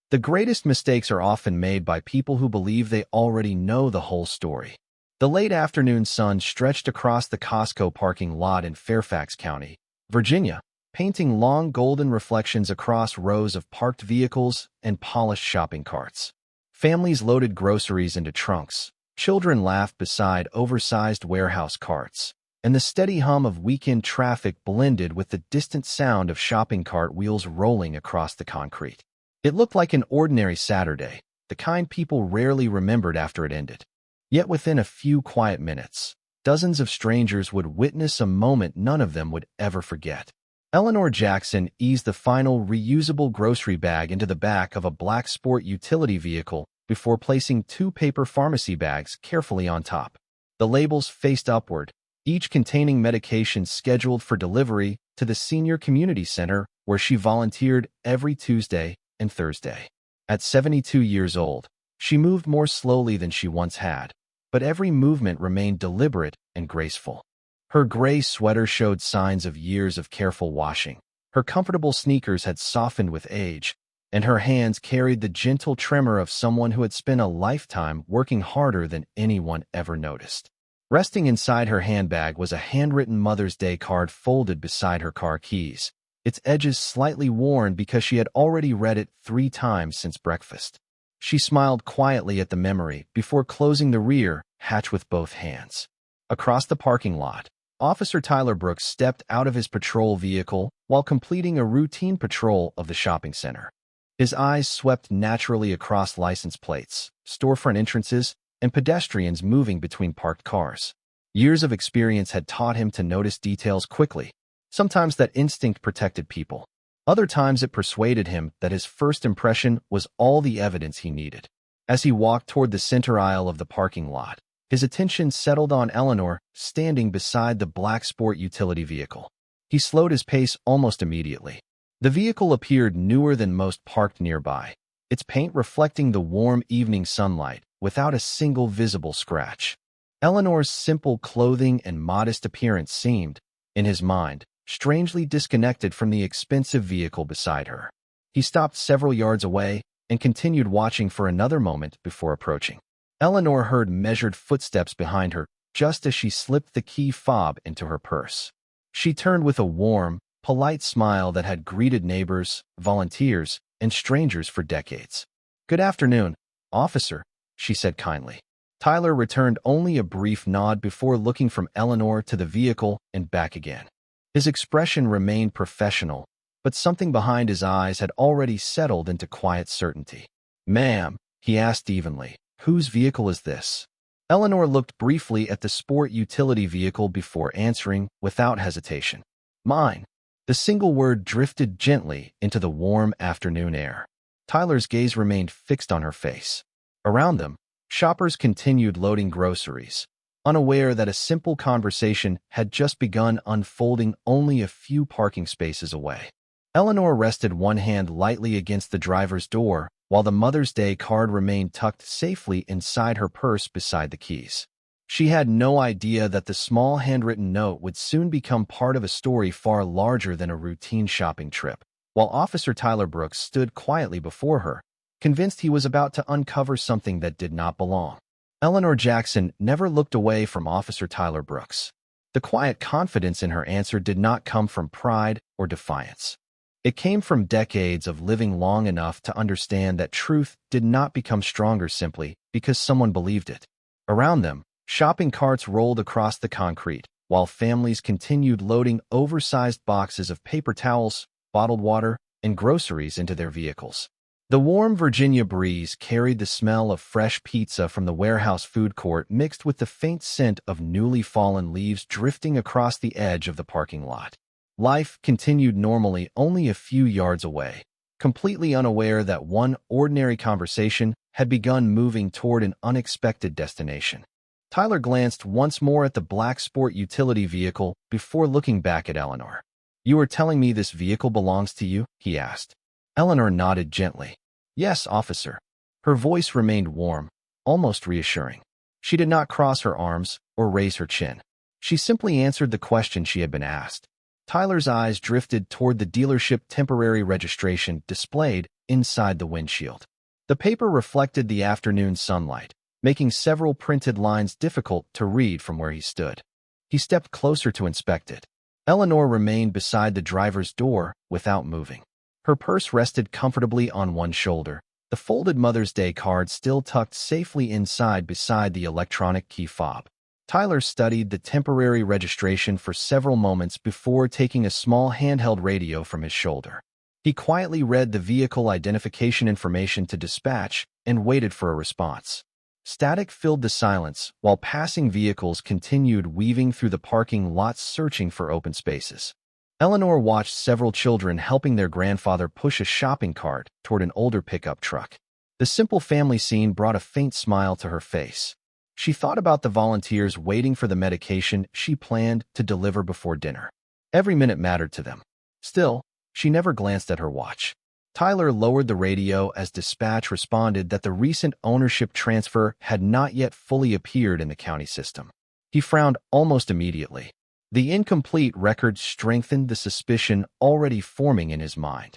The greatest mistakes are often made by people who believe they already know the whole story. The late afternoon sun stretched across the Costco parking lot in Fairfax County, Virginia, painting long golden reflections across rows of parked vehicles and polished shopping carts. Families loaded groceries into trunks, children laughed beside oversized warehouse carts, and the steady hum of weekend traffic blended with the distant sound of shopping cart wheels rolling across the concrete. It looked like an ordinary Saturday, the kind people rarely remembered after it ended. Yet within a few quiet minutes, dozens of strangers would witness a moment none of them would ever forget. Eleanor Jackson eased the final reusable grocery bag into the back of a black sport utility vehicle before placing 2 paper pharmacy bags carefully on top. The labels faced upward, each containing medications scheduled for delivery to the Senior Community Center where she volunteered every Tuesday and Thursday. At 72 years old, she moved more slowly than she once had, but every movement remained deliberate and graceful. Her gray sweater showed signs of years of careful washing. Her comfortable sneakers had softened with age, and her hands carried the gentle tremor of someone who had spent a lifetime working harder than anyone ever noticed. Resting inside her handbag was a handwritten Mother's Day card folded beside her car keys, its edges slightly worn because she had already read it 3 times since breakfast. She smiled quietly at the memory before closing the rear hatch with both hands. Across the parking lot, Officer Tyler Brooks stepped out of his patrol vehicle while completing a routine patrol of the shopping center. His eyes swept naturally across license plates, storefront entrances, and pedestrians moving between parked cars. Years of experience had taught him to notice details quickly. Sometimes that instinct protected people. Other times it persuaded him that his first impression was all the evidence he needed. As he walked toward the center aisle of the parking lot, his attention settled on Eleanor standing beside the black sport utility vehicle. He slowed his pace almost immediately. The vehicle appeared newer than most parked nearby, its paint reflecting the warm evening sunlight without a single visible scratch. Eleanor's simple clothing and modest appearance seemed, in his mind, strangely disconnected from the expensive vehicle beside her. He stopped several yards away and continued watching for another moment before approaching. Eleanor heard measured footsteps behind her just as she slipped the key fob into her purse. She turned with a warm, polite smile that had greeted neighbors, volunteers, and strangers for decades. "Good afternoon, officer," she said kindly. Tyler returned only a brief nod before looking from Eleanor to the vehicle and back again. His expression remained professional, but something behind his eyes had already settled into quiet certainty. "Ma'am," he asked evenly, "whose vehicle is this?" Eleanor looked briefly at the sport utility vehicle before answering without hesitation. "Mine." The single word drifted gently into the warm afternoon air. Tyler's gaze remained fixed on her face. Around them, shoppers continued loading groceries, unaware that a simple conversation had just begun unfolding only a few parking spaces away. Eleanor rested one hand lightly against the driver's door, while the Mother's Day card remained tucked safely inside her purse beside the keys. She had no idea that the small handwritten note would soon become part of a story far larger than a routine shopping trip, while Officer Tyler Brooks stood quietly before her, convinced he was about to uncover something that did not belong. Eleanor Jackson never looked away from Officer Tyler Brooks. The quiet confidence in her answer did not come from pride or defiance. It came from decades of living long enough to understand that truth did not become stronger simply because someone believed it. Around them, shopping carts rolled across the concrete, while families continued loading oversized boxes of paper towels, bottled water, and groceries into their vehicles. The warm Virginia breeze carried the smell of fresh pizza from the warehouse food court mixed with the faint scent of newly fallen leaves drifting across the edge of the parking lot. Life continued normally only a few yards away, completely unaware that one ordinary conversation had begun moving toward an unexpected destination. Tyler glanced once more at the black sport utility vehicle before looking back at Eleanor. "You are telling me this vehicle belongs to you?" he asked. Eleanor nodded gently. "Yes, officer." Her voice remained warm, almost reassuring. She did not cross her arms or raise her chin. She simply answered the question she had been asked. Tyler's eyes drifted toward the dealership temporary registration displayed inside the windshield. The paper reflected the afternoon sunlight, making several printed lines difficult to read from where he stood. He stepped closer to inspect it. Eleanor remained beside the driver's door without moving. Her purse rested comfortably on one shoulder, the folded Mother's Day card still tucked safely inside beside the electronic key fob. Tyler studied the temporary registration for several moments before taking a small handheld radio from his shoulder. He quietly read the vehicle identification information to dispatch and waited for a response. Static filled the silence while passing vehicles continued weaving through the parking lots searching for open spaces. Eleanor watched several children helping their grandfather push a shopping cart toward an older pickup truck. The simple family scene brought a faint smile to her face. She thought about the volunteers waiting for the medication she planned to deliver before dinner. Every minute mattered to them. Still, she never glanced at her watch. Tyler lowered the radio as dispatch responded that the recent ownership transfer had not yet fully appeared in the county system. He frowned almost immediately. The incomplete record strengthened the suspicion already forming in his mind.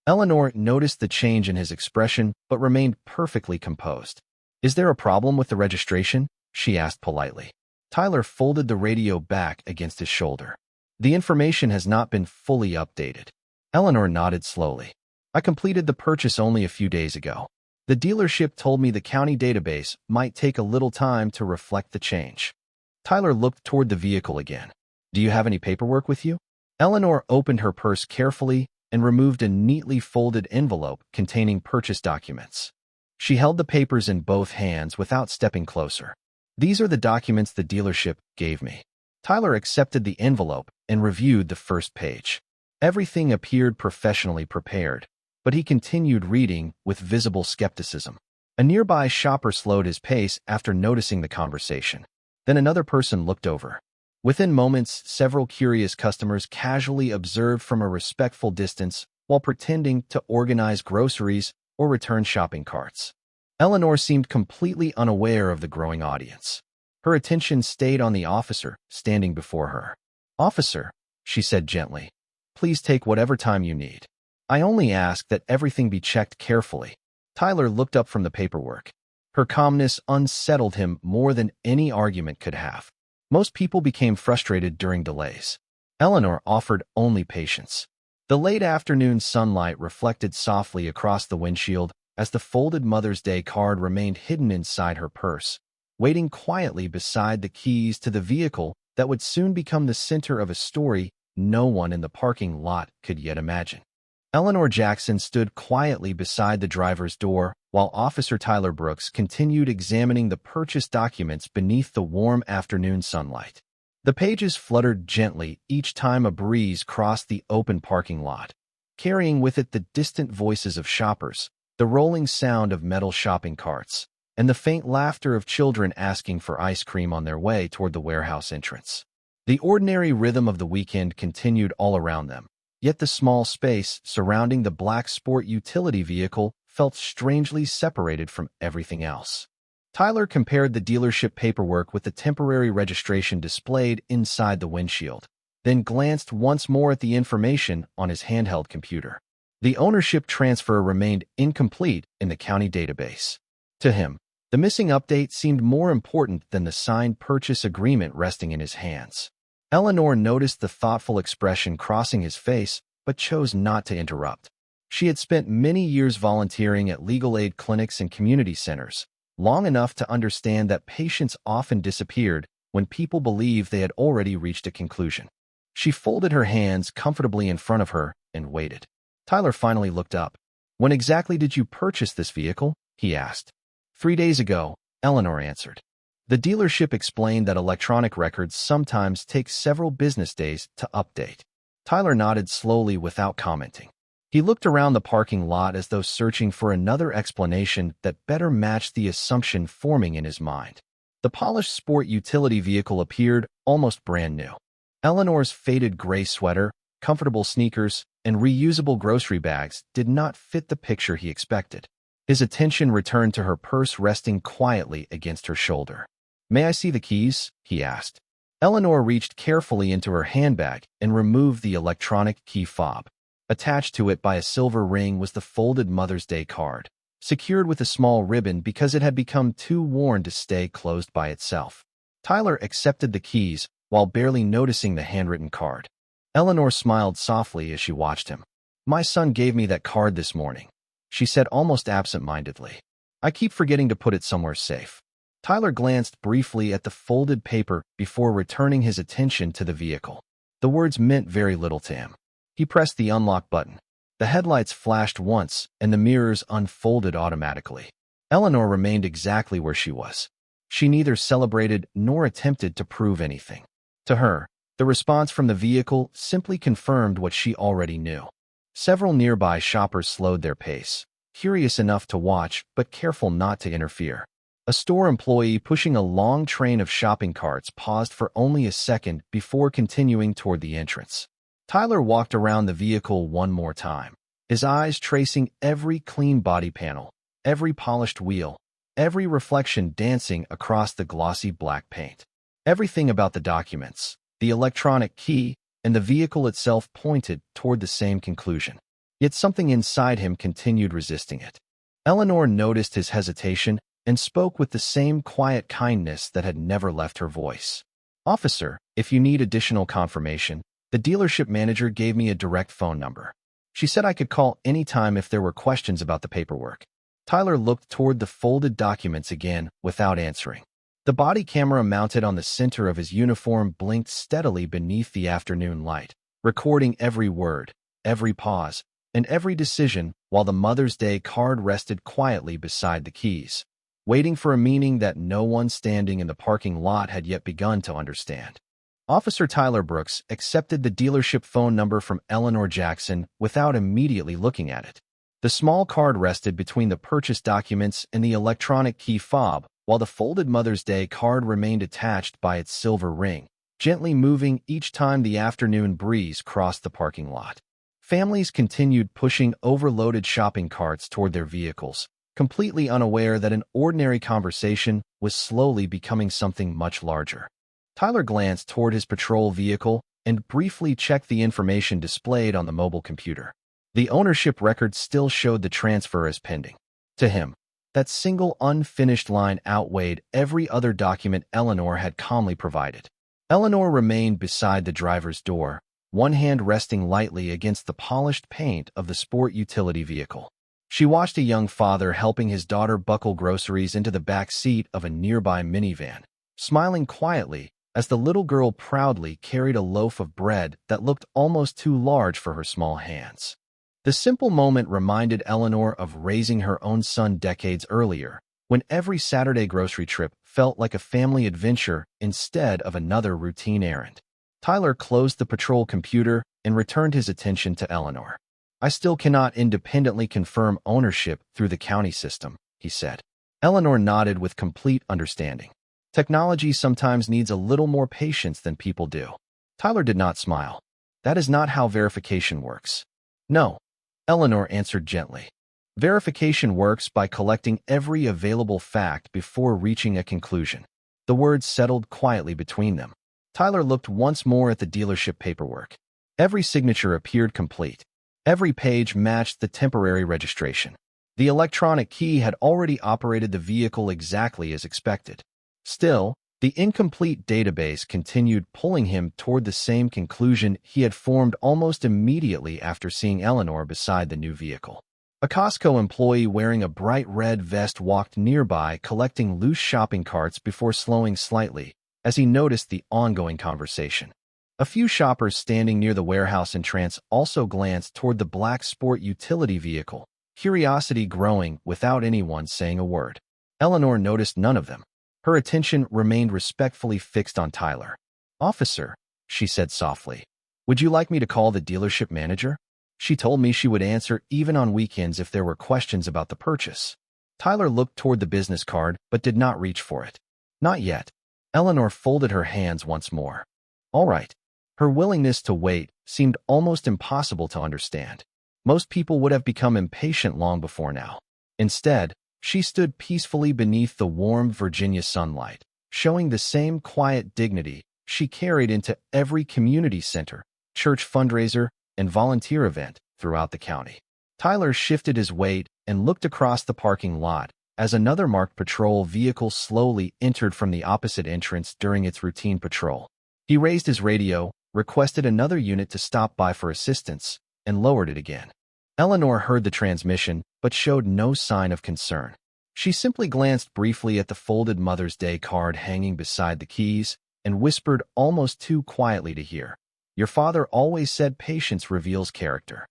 Eleanor noticed the change in his expression but remained perfectly composed. "Is there a problem with the registration?" she asked politely. Tyler folded the radio back against his shoulder. "The information has not been fully updated." Eleanor nodded slowly. "I completed the purchase only a few days ago. The dealership told me the county database might take a little time to reflect the change." Tyler looked toward the vehicle again. "Do you have any paperwork with you?" Eleanor opened her purse carefully and removed a neatly folded envelope containing purchase documents. She held the papers in both hands without stepping closer. "These are the documents the dealership gave me." Tyler accepted the envelope and reviewed the first page. Everything appeared professionally prepared, but he continued reading with visible skepticism. A nearby shopper slowed his pace after noticing the conversation. Then another person looked over. Within moments, several curious customers casually observed from a respectful distance while pretending to organize groceries or return shopping carts. Eleanor seemed completely unaware of the growing audience. Her attention stayed on the officer standing before her. "Officer," she said gently, "please take whatever time you need. I only ask that everything be checked carefully." Tyler looked up from the paperwork. Her calmness unsettled him more than any argument could have. Most people became frustrated during delays. Eleanor offered only patience. The late afternoon sunlight reflected softly across the windshield as the folded Mother's Day card remained hidden inside her purse, waiting quietly beside the keys to the vehicle that would soon become the center of a story no one in the parking lot could yet imagine. Eleanor Jackson stood quietly beside the driver's door while Officer Tyler Brooks continued examining the purchase documents beneath the warm afternoon sunlight. The pages fluttered gently each time a breeze crossed the open parking lot, carrying with it the distant voices of shoppers, the rolling sound of metal shopping carts, and the faint laughter of children asking for ice cream on their way toward the warehouse entrance. The ordinary rhythm of the weekend continued all around them, yet the small space surrounding the black sport utility vehicle felt strangely separated from everything else. Tyler compared the dealership paperwork with the temporary registration displayed inside the windshield, then glanced once more at the information on his handheld computer. The ownership transfer remained incomplete in the county database. To him, the missing update seemed more important than the signed purchase agreement resting in his hands. Eleanor noticed the thoughtful expression crossing his face, but chose not to interrupt. She had spent many years volunteering at legal aid clinics and community centers, long enough to understand that patience often disappeared when people believed they had already reached a conclusion. She folded her hands comfortably in front of her and waited. Tyler finally looked up. "When exactly did you purchase this vehicle?" he asked. 3 days ago, Eleanor answered. The dealership explained that electronic records sometimes take several business days to update. Tyler nodded slowly without commenting. He looked around the parking lot as though searching for another explanation that better matched the assumption forming in his mind. The polished sport utility vehicle appeared almost brand new. Eleanor's faded gray sweater, comfortable sneakers, and reusable grocery bags did not fit the picture he expected. His attention returned to her purse resting quietly against her shoulder. "May I see the keys?" he asked. Eleanor reached carefully into her handbag and removed the electronic key fob. Attached to it by a silver ring was the folded Mother's Day card, secured with a small ribbon because it had become too worn to stay closed by itself. Tyler accepted the keys while barely noticing the handwritten card. Eleanor smiled softly as she watched him. "My son gave me that card this morning," she said almost absent-mindedly. "I keep forgetting to put it somewhere safe." Tyler glanced briefly at the folded paper before returning his attention to the vehicle. The words meant very little to him. He pressed the unlock button. The headlights flashed once, and the mirrors unfolded automatically. Eleanor remained exactly where she was. She neither celebrated nor attempted to prove anything. To her, the response from the vehicle simply confirmed what she already knew. Several nearby shoppers slowed their pace, curious enough to watch but careful not to interfere. A store employee pushing a long train of shopping carts paused for only a second before continuing toward the entrance. Tyler walked around the vehicle one more time, his eyes tracing every clean body panel, every polished wheel, every reflection dancing across the glossy black paint. Everything about the documents, the electronic key, and the vehicle itself pointed toward the same conclusion. Yet something inside him continued resisting it. Eleanor noticed his hesitation and spoke with the same quiet kindness that had never left her voice. "Officer, if you need additional confirmation, the dealership manager gave me a direct phone number. She said I could call anytime if there were questions about the paperwork." Tyler looked toward the folded documents again without answering. The body camera mounted on the center of his uniform blinked steadily beneath the afternoon light, recording every word, every pause, and every decision while the Mother's Day card rested quietly beside the keys, waiting for a meaning that no one standing in the parking lot had yet begun to understand. Officer Tyler Brooks accepted the dealership phone number from Eleanor Jackson without immediately looking at it. The small card rested between the purchase documents and the electronic key fob, while the folded Mother's Day card remained attached by its silver ring, gently moving each time the afternoon breeze crossed the parking lot. Families continued pushing overloaded shopping carts toward their vehicles, completely unaware that an ordinary conversation was slowly becoming something much larger. Tyler glanced toward his patrol vehicle and briefly checked the information displayed on the mobile computer. The ownership record still showed the transfer as pending. To him, that single unfinished line outweighed every other document Eleanor had calmly provided. Eleanor remained beside the driver's door, one hand resting lightly against the polished paint of the sport utility vehicle. She watched a young father helping his daughter buckle groceries into the back seat of a nearby minivan, smiling quietly as the little girl proudly carried a loaf of bread that looked almost too large for her small hands. The simple moment reminded Eleanor of raising her own son decades earlier, when every Saturday grocery trip felt like a family adventure instead of another routine errand. Tyler closed the patrol computer and returned his attention to Eleanor. "I still cannot independently confirm ownership through the county system," he said. Eleanor nodded with complete understanding. Technology sometimes needs a little more patience than people do. Tyler did not smile. "That is not how verification works." "No," Eleanor answered gently. "Verification works by collecting every available fact before reaching a conclusion." The words settled quietly between them. Tyler looked once more at the dealership paperwork. Every signature appeared complete. Every page matched the temporary registration. The electronic key had already operated the vehicle exactly as expected. Still, the incomplete database continued pulling him toward the same conclusion he had formed almost immediately after seeing Eleanor beside the new vehicle. A Costco employee wearing a bright red vest walked nearby collecting loose shopping carts before slowing slightly as he noticed the ongoing conversation. A few shoppers standing near the warehouse entrance also glanced toward the black sport utility vehicle, curiosity growing without anyone saying a word. Eleanor noticed none of them. Her attention remained respectfully fixed on Tyler. "Officer," she said softly, "would you like me to call the dealership manager? She told me she would answer even on weekends if there were questions about the purchase." Tyler looked toward the business card but did not reach for it. "Not yet." Eleanor folded her hands once more. "All right." Her willingness to wait seemed almost impossible to understand. Most people would have become impatient long before now. Instead, she stood peacefully beneath the warm Virginia sunlight, showing the same quiet dignity she carried into every community center, church fundraiser, and volunteer event throughout the county. Tyler shifted his weight and looked across the parking lot as another marked patrol vehicle slowly entered from the opposite entrance during its routine patrol. He raised his radio, requested another unit to stop by for assistance, and lowered it again. Eleanor heard the transmission but showed no sign of concern. She simply glanced briefly at the folded Mother's Day card hanging beside the keys and whispered almost too quietly to hear, "Your father always said patience reveals character."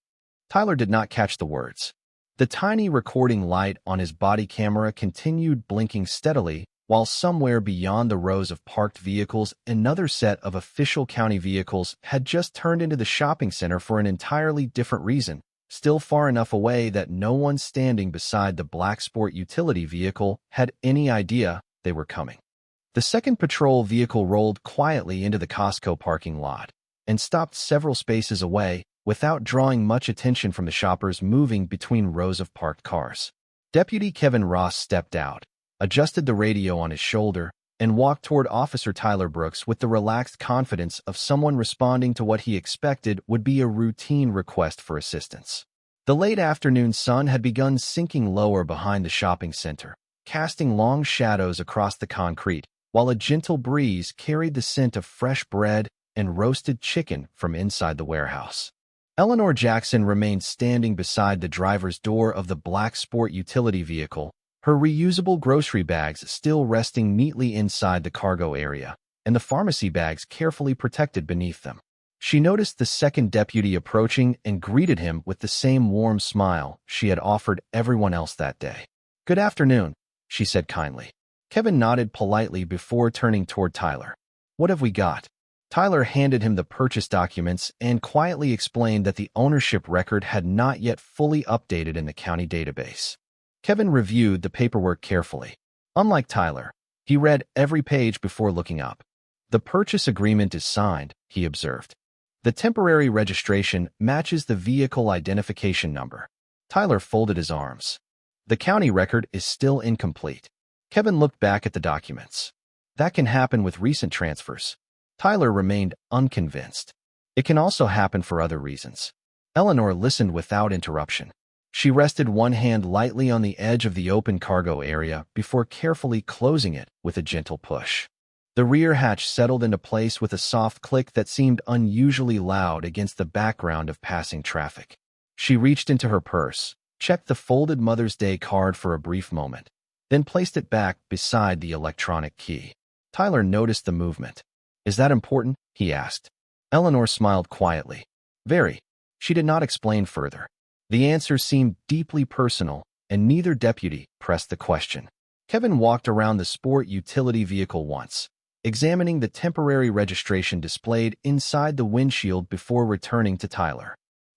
Tyler did not catch the words. The tiny recording light on his body camera continued blinking steadily, while somewhere beyond the rows of parked vehicles, another set of official county vehicles had just turned into the shopping center for an entirely different reason, still far enough away that no one standing beside the black sport utility vehicle had any idea they were coming. The second patrol vehicle rolled quietly into the Costco parking lot and stopped several spaces away without drawing much attention from the shoppers moving between rows of parked cars. Deputy Kevin Ross stepped out, adjusted the radio on his shoulder, and walked toward Officer Tyler Brooks with the relaxed confidence of someone responding to what he expected would be a routine request for assistance. The late afternoon sun had begun sinking lower behind the shopping center, casting long shadows across the concrete, while a gentle breeze carried the scent of fresh bread and roasted chicken from inside the warehouse. Eleanor Jackson remained standing beside the driver's door of the black sport utility vehicle, her reusable grocery bags still resting neatly inside the cargo area, and the pharmacy bags carefully protected beneath them. She noticed the second deputy approaching and greeted him with the same warm smile she had offered everyone else that day. "Good afternoon," she said kindly. Kevin nodded politely before turning toward Tyler. "What have we got?" Tyler handed him the purchase documents and quietly explained that the ownership record had not yet fully updated in the county database. Kevin reviewed the paperwork carefully. Unlike Tyler, he read every page before looking up. "The purchase agreement is signed," he observed. "The temporary registration matches the vehicle identification number." Tyler folded his arms. "The county record is still incomplete." Kevin looked back at the documents. "That can happen with recent transfers." Tyler remained unconvinced. "It can also happen for other reasons." Eleanor listened without interruption. She rested one hand lightly on the edge of the open cargo area before carefully closing it with a gentle push. The rear hatch settled into place with a soft click that seemed unusually loud against the background of passing traffic. She reached into her purse, checked the folded Mother's Day card for a brief moment, then placed it back beside the electronic key. Tyler noticed the movement. "Is that important?" he asked. Eleanor smiled quietly. "Very." She did not explain further. The answer seemed deeply personal, and neither deputy pressed the question. Kevin walked around the sport utility vehicle once, examining the temporary registration displayed inside the windshield before returning to Tyler.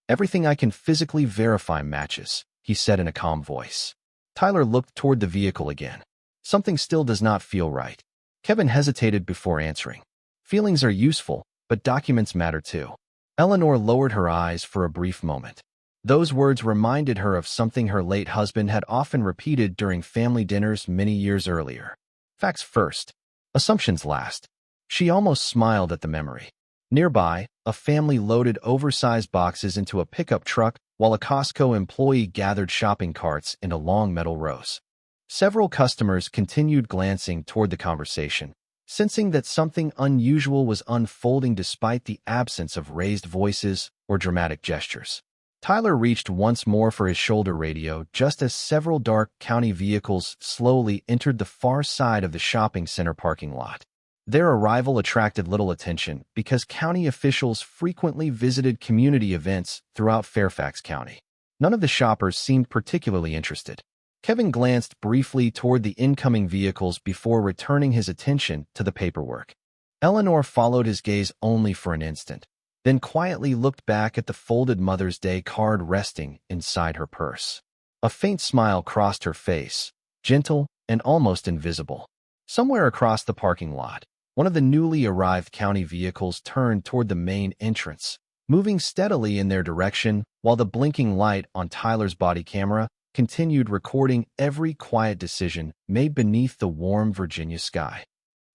"Everything I can physically verify matches," he said in a calm voice. Tyler looked toward the vehicle again. "Something still does not feel right." Kevin hesitated before answering. "Feelings are useful, but documents matter too." Eleanor lowered her eyes for a brief moment. Those words reminded her of something her late husband had often repeated during family dinners many years earlier. "Facts first, assumptions last." She almost smiled at the memory. Nearby, a family loaded oversized boxes into a pickup truck while a Costco employee gathered shopping carts into long metal rows. Several customers continued glancing toward the conversation, sensing that something unusual was unfolding despite the absence of raised voices or dramatic gestures. Tyler reached once more for his shoulder radio just as several dark county vehicles slowly entered the far side of the shopping center parking lot. Their arrival attracted little attention because county officials frequently visited community events throughout Fairfax County. None of the shoppers seemed particularly interested. Kevin glanced briefly toward the incoming vehicles before returning his attention to the paperwork. Eleanor followed his gaze only for an instant, then quietly looked back at the folded Mother's Day card resting inside her purse. A faint smile crossed her face, gentle and almost invisible. Somewhere across the parking lot, one of the newly arrived county vehicles turned toward the main entrance, moving steadily in their direction while the blinking light on Tyler's body camera continued recording every quiet decision made beneath the warm Virginia sky.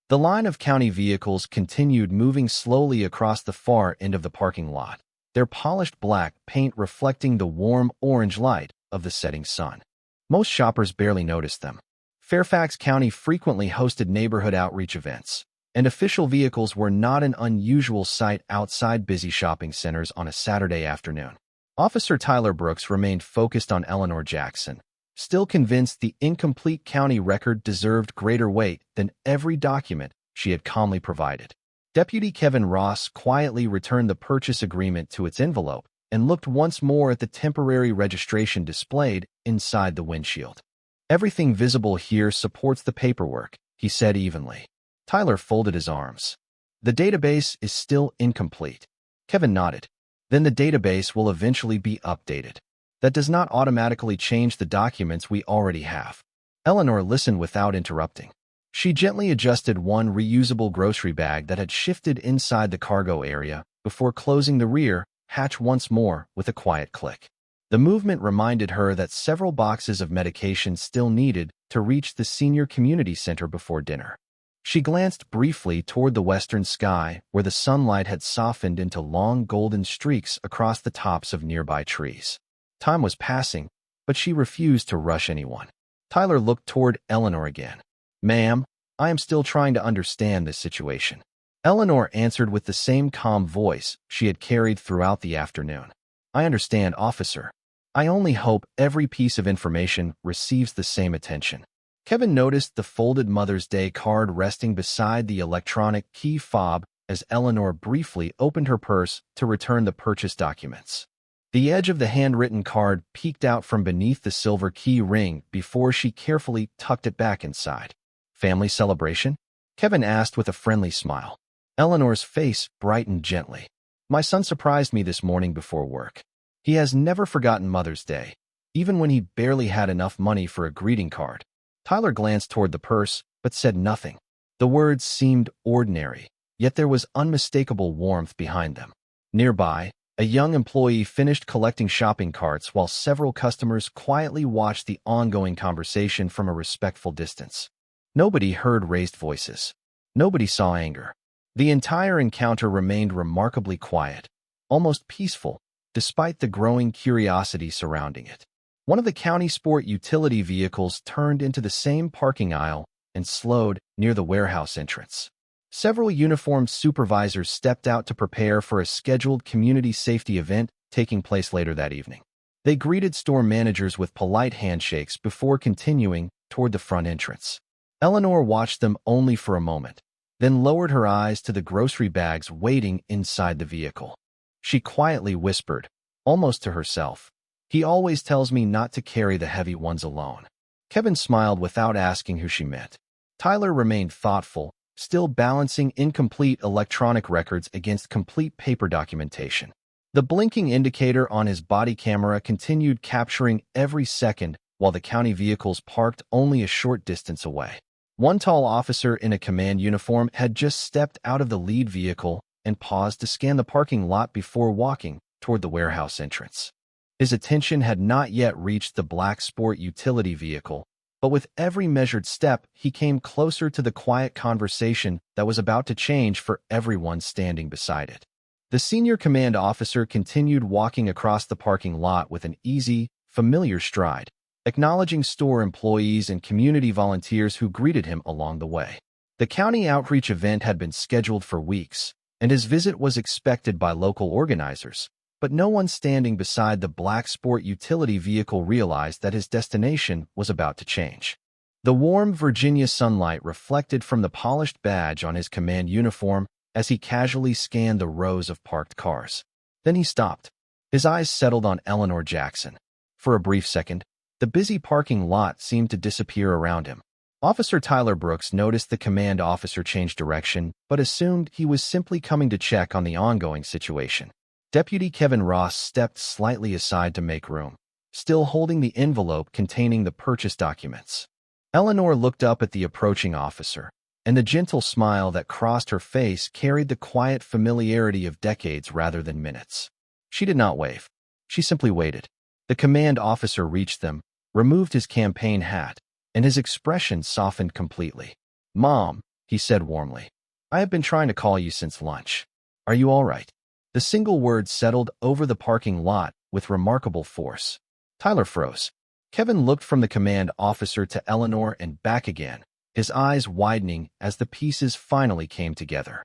The line of county vehicles continued moving slowly across the far end of the parking lot, their polished black paint reflecting the warm orange light of the setting sun. Most shoppers barely noticed them. Fairfax County frequently hosted neighborhood outreach events, and official vehicles were not an unusual sight outside busy shopping centers on a Saturday afternoon. Officer Tyler Brooks remained focused on Eleanor Jackson, still convinced the incomplete county record deserved greater weight than every document she had calmly provided. Deputy Kevin Ross quietly returned the purchase agreement to its envelope and looked once more at the temporary registration displayed inside the windshield. "Everything visible here supports the paperwork," he said evenly. Tyler folded his arms. "The database is still incomplete." Kevin nodded. "Then the database will eventually be updated. That does not automatically change the documents we already have." Eleanor listened without interrupting. She gently adjusted one reusable grocery bag that had shifted inside the cargo area before closing the rear hatch once more with a quiet click. The movement reminded her that several boxes of medication still needed to reach the senior community center before dinner. She glanced briefly toward the western sky where the sunlight had softened into long golden streaks across the tops of nearby trees. Time was passing, but she refused to rush anyone. Tyler looked toward Eleanor again. "Ma'am, I am still trying to understand this situation." Eleanor answered with the same calm voice she had carried throughout the afternoon. "I understand, officer. I only hope every piece of information receives the same attention." Kevin noticed the folded Mother's Day card resting beside the electronic key fob as Eleanor briefly opened her purse to return the purchase documents. The edge of the handwritten card peeked out from beneath the silver key ring before she carefully tucked it back inside. "Family celebration?" Kevin asked with a friendly smile. Eleanor's face brightened gently. "My son surprised me this morning before work. He has never forgotten Mother's Day, even when he barely had enough money for a greeting card." Tyler glanced toward the purse, but said nothing. The words seemed ordinary, yet there was unmistakable warmth behind them. Nearby, a young employee finished collecting shopping carts while several customers quietly watched the ongoing conversation from a respectful distance. Nobody heard raised voices. Nobody saw anger. The entire encounter remained remarkably quiet, almost peaceful, despite the growing curiosity surrounding it. One of the county sport utility vehicles turned into the same parking aisle and slowed near the warehouse entrance. Several uniformed supervisors stepped out to prepare for a scheduled community safety event taking place later that evening. They greeted store managers with polite handshakes before continuing toward the front entrance. Eleanor watched them only for a moment, then lowered her eyes to the grocery bags waiting inside the vehicle. She quietly whispered, almost to herself, "He always tells me not to carry the heavy ones alone." Kevin smiled without asking who she meant. Tyler remained thoughtful, still balancing incomplete electronic records against complete paper documentation. The blinking indicator on his body camera continued capturing every second while the county vehicles parked only a short distance away. One tall officer in a command uniform had just stepped out of the lead vehicle and paused to scan the parking lot before walking toward the warehouse entrance. His attention had not yet reached the black sport utility vehicle, but with every measured step, he came closer to the quiet conversation that was about to change for everyone standing beside it. The senior command officer continued walking across the parking lot with an easy, familiar stride, acknowledging store employees and community volunteers who greeted him along the way. The county outreach event had been scheduled for weeks, and his visit was expected by local organizers, but no one standing beside the black sport utility vehicle realized that his destination was about to change. The warm Virginia sunlight reflected from the polished badge on his command uniform as he casually scanned the rows of parked cars. Then he stopped. His eyes settled on Eleanor Jackson. For a brief second, the busy parking lot seemed to disappear around him. Officer Tyler Brooks noticed the command officer change direction, but assumed he was simply coming to check on the ongoing situation. Deputy Kevin Ross stepped slightly aside to make room, still holding the envelope containing the purchase documents. Eleanor looked up at the approaching officer, and the gentle smile that crossed her face carried the quiet familiarity of decades rather than minutes. She did not wave. She simply waited. The command officer reached them, removed his campaign hat, and his expression softened completely. "Mom," he said warmly. I have been trying to call you since lunch. Are you all right? The single word settled over the parking lot with remarkable force. Tyler froze. Kevin looked from the command officer to Eleanor and back again, his eyes widening as the pieces finally came together.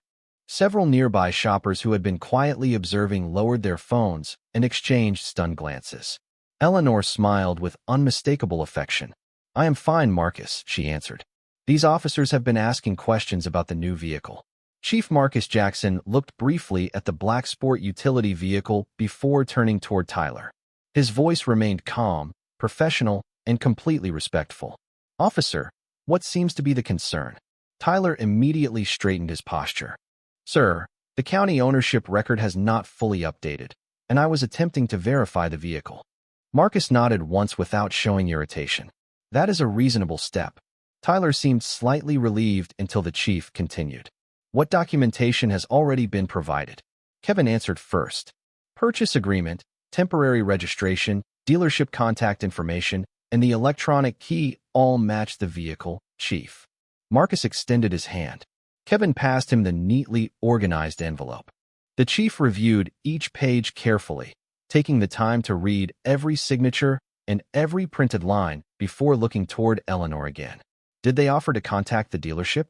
Several nearby shoppers who had been quietly observing lowered their phones and exchanged stunned glances. Eleanor smiled with unmistakable affection. I am fine, Marcus, she answered. These officers have been asking questions about the new vehicle. Chief Marcus Jackson looked briefly at the black sport utility vehicle before turning toward Tyler. His voice remained calm, professional, and completely respectful. Officer, what seems to be the concern? Tyler immediately straightened his posture. Sir, the county ownership record has not fully updated, and I was attempting to verify the vehicle. Marcus nodded once without showing irritation. That is a reasonable step. Tyler seemed slightly relieved until the chief continued. What documentation has already been provided? Kevin answered first. Purchase agreement, temporary registration, dealership contact information, and the electronic key all match the vehicle, Chief. Marcus extended his hand. Kevin passed him the neatly organized envelope. The chief reviewed each page carefully, taking the time to read every signature and every printed line before looking toward Eleanor again. Did they offer to contact the dealership?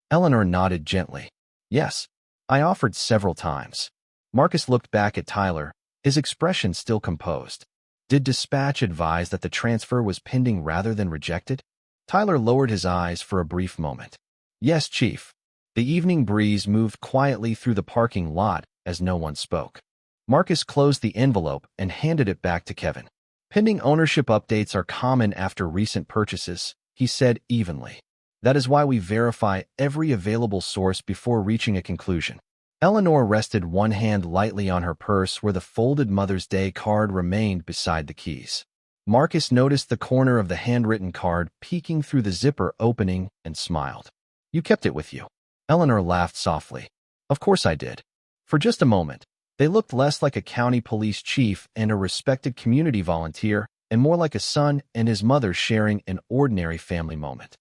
Eleanor nodded gently. Yes, I offered several times. Marcus looked back at Tyler, his expression still composed. Did dispatch advise that the transfer was pending rather than rejected? Tyler lowered his eyes for a brief moment. Yes, Chief. The evening breeze moved quietly through the parking lot as no one spoke. Marcus closed the envelope and handed it back to Kevin. Pending ownership updates are common after recent purchases, he said evenly. That is why we verify every available source before reaching a conclusion. Eleanor rested one hand lightly on her purse where the folded Mother's Day card remained beside the keys. Marcus noticed the corner of the handwritten card peeking through the zipper opening and smiled. You kept it with you. Eleanor laughed softly. Of course I did. For just a moment, they looked less like a county police chief and a respected community volunteer and more like a son and his mother sharing an ordinary family moment.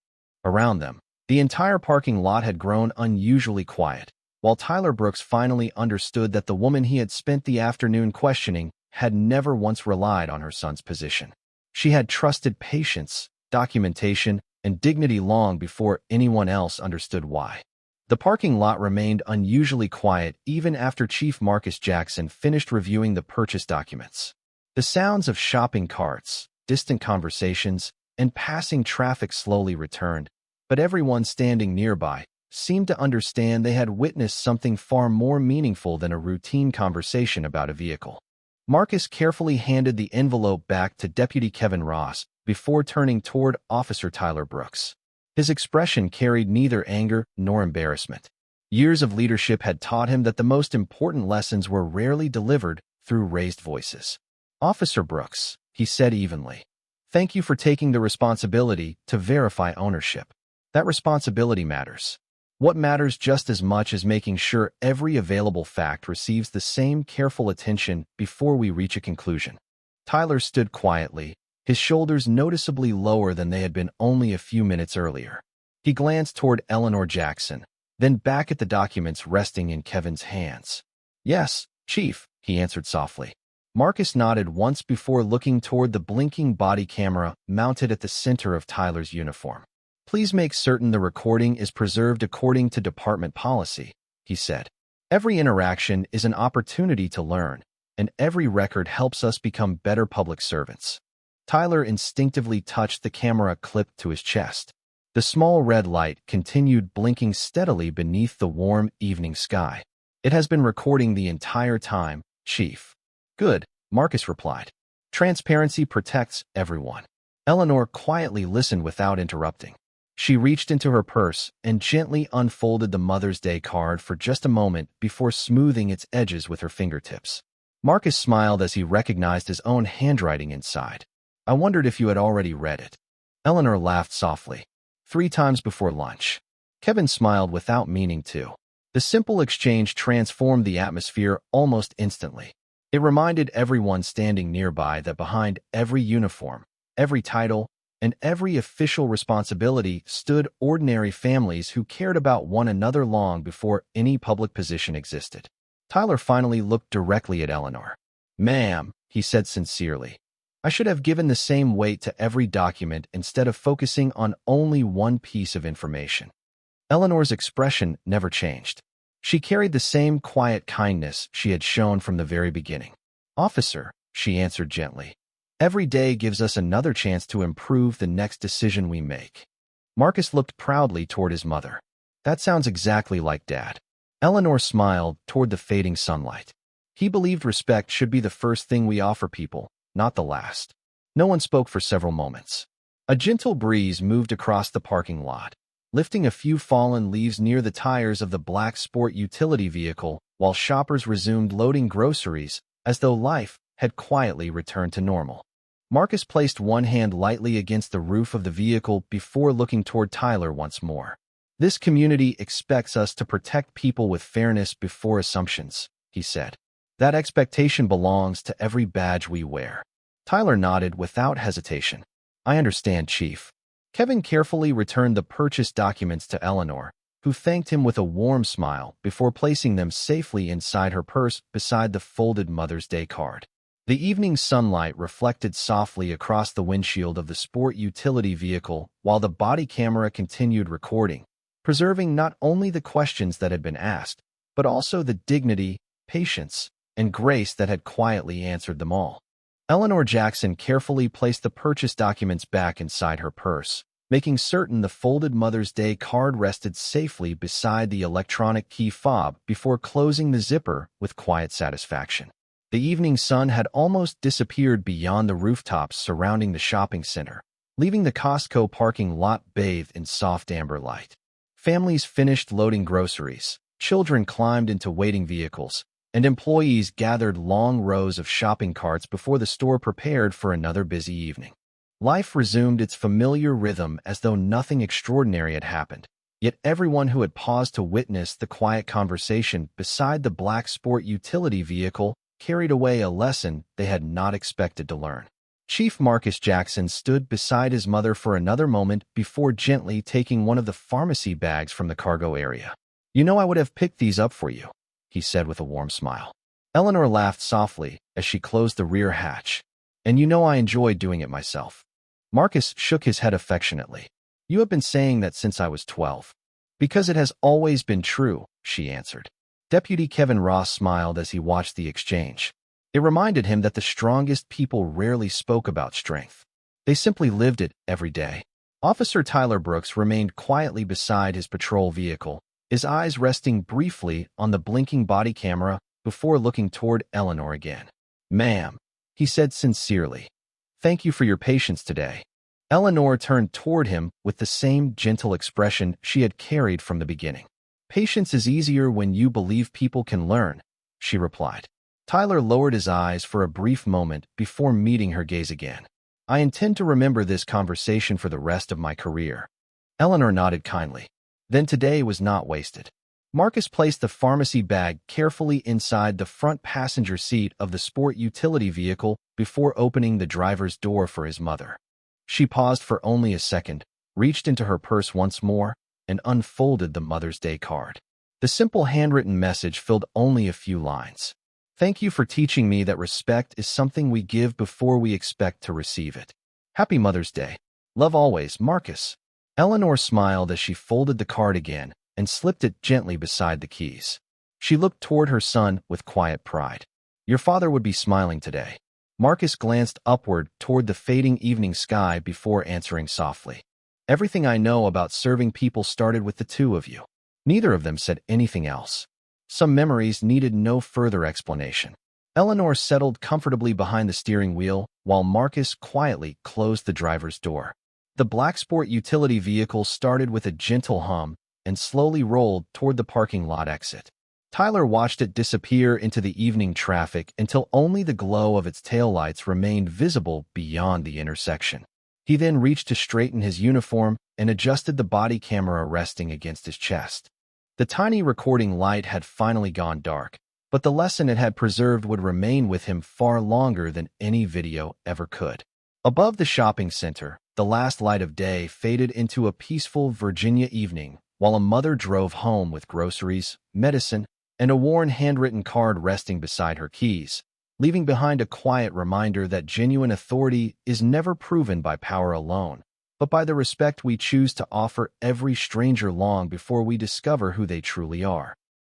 Around them, the entire parking lot had grown unusually quiet, while Tyler Brooks finally understood that the woman he had spent the afternoon questioning had never once relied on her son's position. She had trusted patience, documentation, and dignity long before anyone else understood why. The parking lot remained unusually quiet even after Chief Marcus Jackson finished reviewing the purchase documents. The sounds of shopping carts, distant conversations, and passing traffic slowly returned, but everyone standing nearby seemed to understand they had witnessed something far more meaningful than a routine conversation about a vehicle. Marcus carefully handed the envelope back to Deputy Kevin Ross before turning toward Officer Tyler Brooks. His expression carried neither anger nor embarrassment. Years of leadership had taught him that the most important lessons were rarely delivered through raised voices. Officer Brooks, he said evenly, thank you for taking the responsibility to verify ownership. That responsibility matters. What matters just as much is making sure every available fact receives the same careful attention before we reach a conclusion. Tyler stood quietly, his shoulders noticeably lower than they had been only a few minutes earlier. He glanced toward Eleanor Jackson, then back at the documents resting in Kevin's hands. Yes, Chief, he answered softly. Marcus nodded once before looking toward the blinking body camera mounted at the center of Tyler's uniform. Please make certain the recording is preserved according to department policy, he said. Every interaction is an opportunity to learn, and every record helps us become better public servants. Tyler instinctively touched the camera clipped to his chest. The small red light continued blinking steadily beneath the warm evening sky. It has been recording the entire time, Chief. Good, Marcus replied. Transparency protects everyone. Eleanor quietly listened without interrupting. She reached into her purse and gently unfolded the Mother's Day card for just a moment before smoothing its edges with her fingertips. Marcus smiled as he recognized his own handwriting inside. I wondered if you had already read it. Eleanor laughed softly. 3 times before lunch. Kevin smiled without meaning to. The simple exchange transformed the atmosphere almost instantly. It reminded everyone standing nearby that behind every uniform, every title, and every official responsibility stood ordinary families who cared about one another long before any public position existed. Tyler finally looked directly at Eleanor. "Ma'am," he said sincerely, "I should have given the same weight to every document instead of focusing on only one piece of information." Eleanor's expression never changed. She carried the same quiet kindness she had shown from the very beginning. "Officer," she answered gently, "every day gives us another chance to improve the next decision we make." Marcus looked proudly toward his mother. "That sounds exactly like Dad." Eleanor smiled toward the fading sunlight. He believed respect should be the first thing we offer people, not the last. No one spoke for several moments. A gentle breeze moved across the parking lot, lifting a few fallen leaves near the tires of the black sport utility vehicle while shoppers resumed loading groceries as though life had quietly returned to normal. Marcus placed one hand lightly against the roof of the vehicle before looking toward Tyler once more. "This community expects us to protect people with fairness before assumptions," he said. "That expectation belongs to every badge we wear." Tyler nodded without hesitation. "I understand, Chief." Kevin carefully returned the purchase documents to Eleanor, who thanked him with a warm smile before placing them safely inside her purse beside the folded Mother's Day card. The evening sunlight reflected softly across the windshield of the sport utility vehicle while the body camera continued recording, preserving not only the questions that had been asked, but also the dignity, patience, and grace that had quietly answered them all. Eleanor Jackson carefully placed the purchase documents back inside her purse, making certain the folded Mother's Day card rested safely beside the electronic key fob before closing the zipper with quiet satisfaction. The evening sun had almost disappeared beyond the rooftops surrounding the shopping center, leaving the Costco parking lot bathed in soft amber light. Families finished loading groceries, children climbed into waiting vehicles, and employees gathered long rows of shopping carts before the store prepared for another busy evening. Life resumed its familiar rhythm as though nothing extraordinary had happened, yet everyone who had paused to witness the quiet conversation beside the black sport utility vehicle carried away a lesson they had not expected to learn. Chief Marcus Jackson stood beside his mother for another moment before gently taking one of the pharmacy bags from the cargo area. "You know I would have picked these up for you," he said with a warm smile. Eleanor laughed softly as she closed the rear hatch. "And you know I enjoyed doing it myself." Marcus shook his head affectionately. "You have been saying that since I was 12. "Because it has always been true," she answered. Deputy Kevin Ross smiled as he watched the exchange. It reminded him that the strongest people rarely spoke about strength. They simply lived it every day. Officer Tyler Brooks remained quietly beside his patrol vehicle, his eyes resting briefly on the blinking body camera before looking toward Eleanor again. "Ma'am," he said sincerely, "thank you for your patience today." Eleanor turned toward him with the same gentle expression she had carried from the beginning. "Patience is easier when you believe people can learn," she replied. Tyler lowered his eyes for a brief moment before meeting her gaze again. "I intend to remember this conversation for the rest of my career." Eleanor nodded kindly. Then today was not wasted. Marcus placed the pharmacy bag carefully inside the front passenger seat of the sport utility vehicle before opening the driver's door for his mother. She paused for only a second, reached into her purse once more, and unfolded the Mother's Day card. The simple handwritten message filled only a few lines. "Thank you for teaching me that respect is something we give before we expect to receive it. Happy Mother's Day. Love always, Marcus." Eleanor smiled as she folded the card again and slipped it gently beside the keys. She looked toward her son with quiet pride. "Your father would be smiling today." Marcus glanced upward toward the fading evening sky before answering softly. "Everything I know about serving people started with the two of you." Neither of them said anything else. Some memories needed no further explanation. Eleanor settled comfortably behind the steering wheel while Marcus quietly closed the driver's door. The black sport utility vehicle started with a gentle hum and slowly rolled toward the parking lot exit. Tyler watched it disappear into the evening traffic until only the glow of its taillights remained visible beyond the intersection. He then reached to straighten his uniform and adjusted the body camera resting against his chest. The tiny recording light had finally gone dark, but the lesson it had preserved would remain with him far longer than any video ever could. Above the shopping center, The last light of day faded into a peaceful Virginia evening, while a mother drove home with groceries, medicine, and a worn handwritten card resting beside her keys, leaving behind a quiet reminder that genuine authority is never proven by power alone, but by the respect we choose to offer every stranger long before we discover who they truly are.